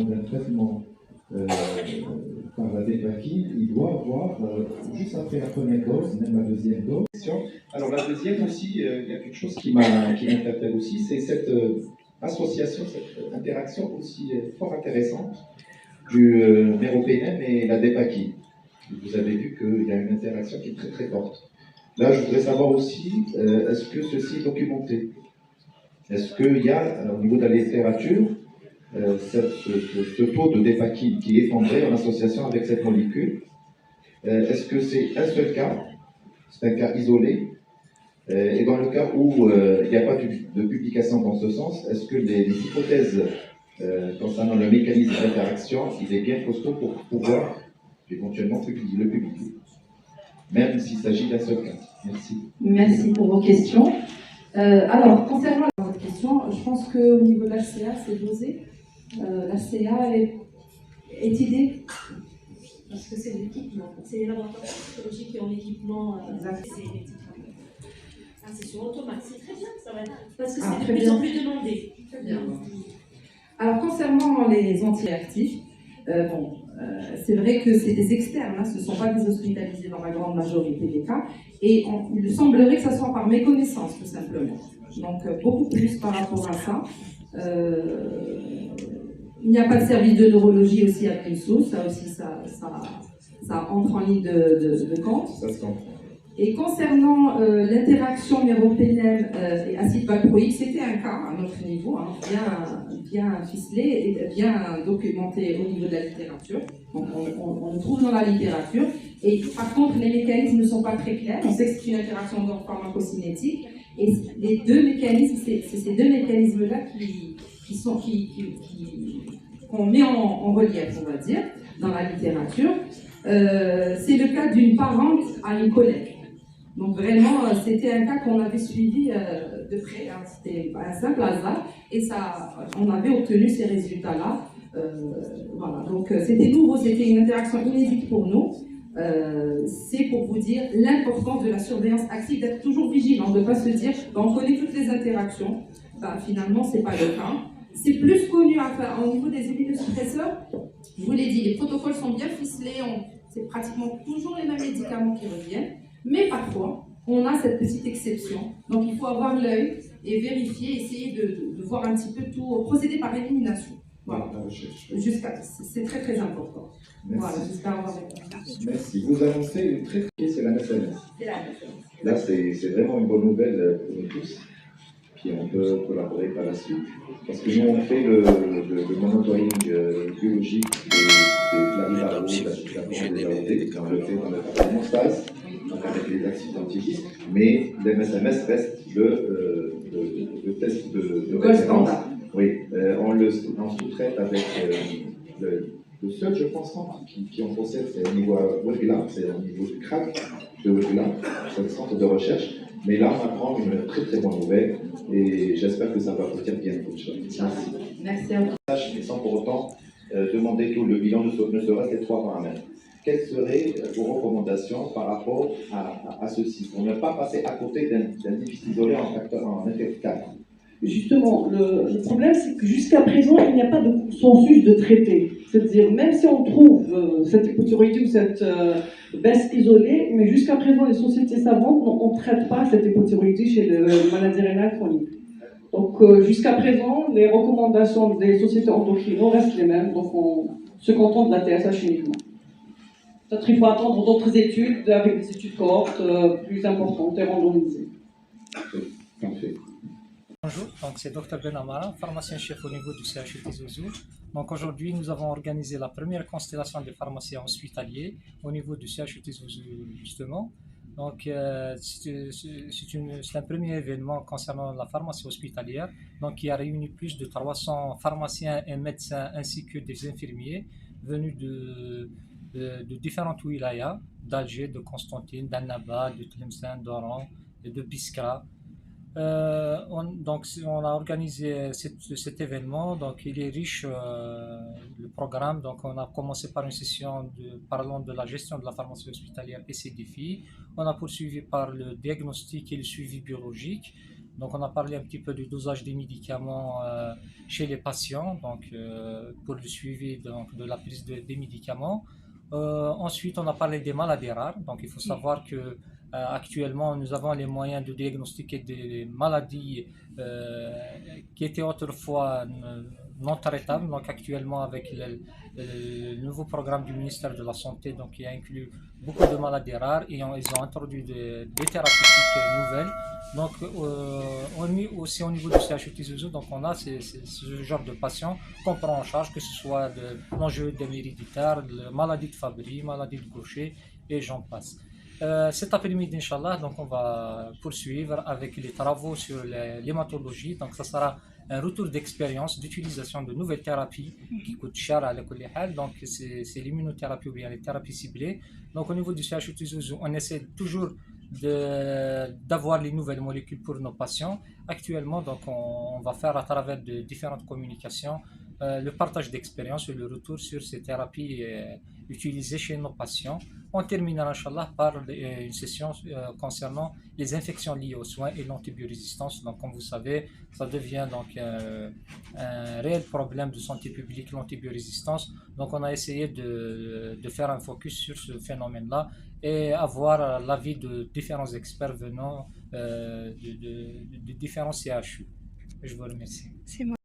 d'un traitement par la dépakine, il doit avoir, juste après la première dose, même la deuxième dose. Alors la deuxième aussi, il y a quelque chose qui m'interpelle aussi, c'est cette association, cette interaction aussi fort intéressante du méropénem et la dépakine. Vous avez vu qu'il y a une interaction qui est très très forte. Là, je voudrais savoir aussi, est-ce que ceci est documenté? Est-ce qu'il y a, au niveau de la littérature, ce taux de dépakine qui est effondré en association avec cette molécule? Est-ce que c'est un seul cas? C'est un cas isolé? Et dans le cas où il n'y a pas de publication dans ce sens, est-ce que les hypothèses concernant le mécanisme d'interaction, il est bien costaud pour pouvoir éventuellement le publier, même s'il s'agit d'un seul cas? Merci. Merci pour vos questions. Alors, concernant votre question, je pense qu'au niveau de l'HCA, c'est dosé. L'HCA est idée parce que c'est l'équipement, c'est les laboratoires psychologiques qui ont l'équipement. C'est sur automate, c'est très bien, ça va être, parce que c'est de plus en plus demandé. Très bien. Alors, concernant les antiactifs, c'est vrai que c'est des externes, ce ne sont pas des hospitalisés dans la grande majorité des cas, et il semblerait que ce soit par méconnaissance, tout simplement. Donc, beaucoup plus par rapport à ça. Il n'y a pas de service de neurologie aussi à Princeau, ça aussi, ça entre en ligne de compte. Ça se comprend. Et concernant l'interaction méropénem et acide valproïque, c'était un cas à notre niveau, bien ficelé et bien documenté au niveau de la littérature. Donc on le trouve dans la littérature. Et par contre, les mécanismes ne sont pas très clairs. On sait que c'est une interaction pharmacocinétique. Et les deux mécanismes, c'est ces deux mécanismes-là qu'on met en relief, on va dire, dans la littérature. C'est le cas d'une parente à une collègue. Donc vraiment, c'était un cas qu'on avait suivi de près, c'était un simple hasard, et on avait obtenu ces résultats-là. Voilà, donc c'était nouveau, c'était une interaction inédite pour nous. C'est pour vous dire l'importance de la surveillance active, d'être toujours vigilant, de ne pas se dire on connaît toutes les interactions. Finalement, ce n'est pas le cas. C'est plus connu au niveau des immunosuppresseurs. Je vous l'ai dit, les protocoles sont bien ficelés, c'est pratiquement toujours les mêmes médicaments qui reviennent. Mais parfois, on a cette petite exception. Donc, il faut avoir l'œil et vérifier, essayer de voir un petit peu tout, procéder par élimination. Voilà. C'est très très important. Merci. Voilà, j'espère avoir répondu. Merci. Vous annoncez une très c'est la SMS. C'est la SMS. Là, c'est vraiment une bonne nouvelle pour nous tous. Puis on peut collaborer par la suite. Parce que nous, on fait le monitoring biologique de la rivarole, on le fait dans le département STAS, donc avec les accidentologistes, mais l'MSMS reste le test de référence. Oui, on le sous-traite avec le seul, je pense, qui en possède, c'est au niveau WEGLA, c'est au niveau du CRAC de WEGLA, c'est le centre de recherche. Mais là, on apprend une très très bonne nouvelle et j'espère que ça va aboutir bientôt. Merci. Merci à vous. Mais sans pour autant demander que le bilan ne serait que 3 paramètres. Quelles seraient vos recommandations par rapport à ceci, pour ne pas passer à côté d'un déficit isolé en effet 4? Justement, le problème, c'est que jusqu'à présent, il n'y a pas de consensus de traité. C'est-à-dire, même si on trouve cette hypothyroïdie ou cette baisse isolée, mais jusqu'à présent, les sociétés savantes, on ne traite pas cette hypothyroïdie chez les maladies rénales chroniques. Donc, jusqu'à présent, les recommandations des sociétés endocrino restent les mêmes, donc on se contente de la TSH uniquement. Peut-être qu'il faut attendre d'autres études, avec des études cohortes plus importantes et randomisées. Parfait. Bonjour, donc c'est Dr Benamara, pharmacien-chef au niveau du CHU Zouzou. Donc aujourd'hui, nous avons organisé la première constellation des pharmaciens hospitaliers au niveau du CHU Zouzou justement. Donc c'est un premier événement concernant la pharmacie hospitalière, donc qui a réuni plus de 300 pharmaciens et médecins ainsi que des infirmiers venus de différentes wilayas, d'Alger, de Constantine, d'Annaba, de Tlemcen, d'Oran et de Biskra. Donc on a organisé cet événement, donc il est riche le programme. Donc on a commencé par une session parlant de la gestion de la pharmacie hospitalière et ses défis. On a poursuivi par le diagnostic et le suivi biologique. Donc on a parlé un petit peu du dosage des médicaments chez les patients, donc pour le suivi donc, de la prise des médicaments. Ensuite, on a parlé des maladies rares. Donc il faut savoir que actuellement, nous avons les moyens de diagnostiquer des maladies qui étaient autrefois non traitables. Donc actuellement, avec le nouveau programme du ministère de la Santé, donc qui inclut beaucoup de maladies rares, et ils ont introduit des thérapeutiques nouvelles. Donc aussi au niveau du CHU Tizi, donc on a ce genre de patients qu'on prend en charge, que ce soit de l'angioédème héréditaire, de maladie de Fabry, maladie de Gaucher, et j'en passe. Cet après-midi, Inch'Allah, donc on va poursuivre avec les travaux sur l'hématologie. Donc ça sera un retour d'expérience d'utilisation de nouvelles thérapies qui coûtent cher à l'école. Donc c'est l'immunothérapie ou bien les thérapies ciblées. Donc au niveau du CHU Tizi, on essaie toujours d'avoir les nouvelles molécules pour nos patients. Actuellement, donc on va faire à travers de différentes communications le partage d'expérience et le retour sur ces thérapies utilisées chez nos patients. On terminera, Inch'Allah, par une session concernant les infections liées aux soins et l'antibiorésistance. Donc, comme vous savez, ça devient donc un réel problème de santé publique, l'antibiorésistance. Donc, on a essayé de faire un focus sur ce phénomène-là et avoir l'avis de différents experts venant de différents CHU. Je vous remercie. C'est moi.